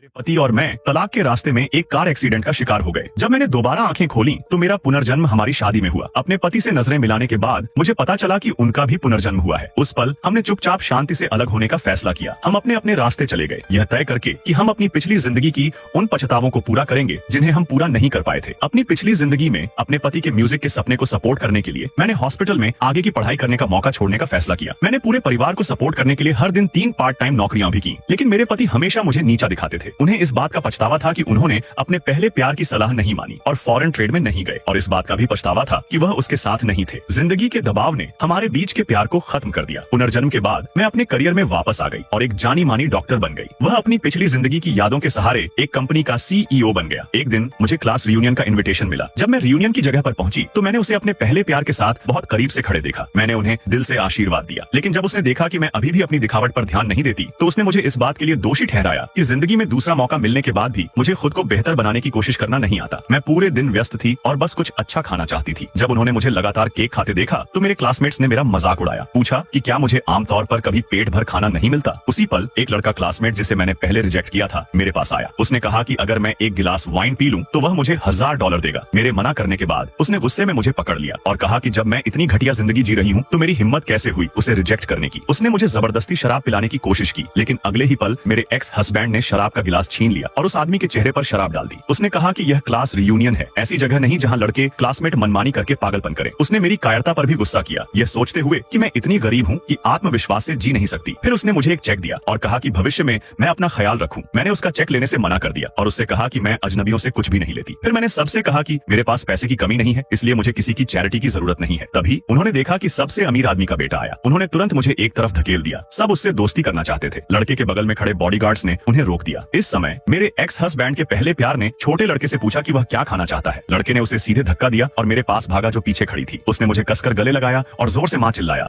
मेरे पति और मैं तलाक के रास्ते में एक कार एक्सीडेंट का शिकार हो गए। जब मैंने दोबारा आंखें खोली तो मेरा पुनर्जन्म हमारी शादी में हुआ। अपने पति से नजरें मिलाने के बाद मुझे पता चला कि उनका भी पुनर्जन्म हुआ है। उस पल हमने चुपचाप शांति से अलग होने का फैसला किया। हम अपने अपने रास्ते चले गए, यह तय करके कि हम अपनी पिछली जिंदगी की उन पछतावों को पूरा करेंगे जिन्हें हम पूरा नहीं कर पाए थे। अपनी पिछली जिंदगी में अपने पति के म्यूजिक के सपने को सपोर्ट करने के लिए मैंने हॉस्पिटल में आगे की पढ़ाई करने का मौका छोड़ने का फैसला किया। मैंने पूरे परिवार को सपोर्ट करने के लिए हर दिन 3 पार्ट टाइम नौकरियां भी की, लेकिन मेरे पति हमेशा मुझे नीचा दिखाते थे। उन्हें इस बात का पछतावा था कि उन्होंने अपने पहले प्यार की सलाह नहीं मानी और फॉरेन ट्रेड में नहीं गए, और इस बात का भी पछतावा था कि वह उसके साथ नहीं थे। जिंदगी के दबाव ने हमारे बीच के प्यार को खत्म कर दिया। पुनर्जन्म के बाद मैं अपने करियर में वापस आ गई और एक जानी मानी डॉक्टर बन गई। वह अपनी पिछली जिंदगी की यादों के सहारे एक कंपनी का CEO बन गया। एक दिन मुझे क्लास रियूनियन का इन्विटेशन मिला। जब मैं रियूनियन की जगह पर पहुंची तो मैंने उसे अपने पहले प्यार के साथ बहुत करीब से खड़े देखा। मैंने उन्हें दिल से आशीर्वाद दिया, लेकिन जब उसने देखा कि मैं अभी भी अपनी दिखावट पर ध्यान नहीं देती तो उसने मुझे इस बात के लिए दोषी ठहराया कि जिंदगी में दूसरा मौका मिलने के बाद भी मुझे खुद को बेहतर बनाने की कोशिश करना नहीं आता। मैं पूरे दिन व्यस्त थी और बस कुछ अच्छा खाना चाहती थी। जब उन्होंने मुझे लगातार केक खाते देखा तो मेरे क्लासमेट्स ने मेरा मजाक उड़ाया, पूछा कि क्या मुझे आमतौर पर कभी पेट भर खाना नहीं मिलता। उसी पल एक लड़का क्लासमेट जिसे मैंने पहले रिजेक्ट किया था मेरे पास आया। उसने कहा कि अगर मैं एक गिलास वाइन पी लूं तो वह मुझे $1000 देगा। मेरे मना करने के बाद उसने गुस्से में मुझे पकड़ लिया और कहा कि जब मैं इतनी घटिया जिंदगी जी रही हूँ तो मेरी हिम्मत कैसे हुई उसे रिजेक्ट करने की। उसने मुझे जबरदस्ती शराब पिलाने की कोशिश की, लेकिन अगले ही पल मेरे एक्स हस्बैंड ने शराब का गिलास छीन लिया और उस आदमी के चेहरे पर शराब डाल दी। उसने कहा कि यह क्लास रियूनियन है, ऐसी जगह नहीं जहाँ लड़के क्लासमेट मनमानी करके पागलपन करें। उसने मेरी कायरता पर भी गुस्सा किया, यह सोचते हुए कि मैं इतनी गरीब हूँ कि आत्मविश्वास से जी नहीं सकती। फिर उसने मुझे एक चेक दिया और कहा कि भविष्य में मैं अपना ख्याल रखूं। मैंने उसका चेक लेने से मना कर दिया और उससे कहा कि मैं अजनबियों से कुछ भी नहीं लेती। फिर मैंने सबसे कहा कि मेरे पास पैसे की कमी नहीं है, इसलिए मुझे किसी की चैरिटी की जरूरत नहीं है। तभी उन्होंने देखा कि सबसे अमीर आदमी का बेटा आया। उन्होंने तुरंत मुझे एक तरफ धकेल दिया। सब उससे दोस्ती करना चाहते थे। लड़के के बगल में खड़े बॉडीगार्ड्स ने उन्हें रोक दिया। इस समय मेरे एक्स हस्बैंड के पहले प्यार ने छोटे लड़के से पूछा कि वह क्या खाना चाहता है। लड़के ने उसे सीधे धक्का दिया और मेरे पास भागा जो पीछे खड़ी थी। उसने मुझे कसकर गले लगाया और जोर से मां चिल्लाया।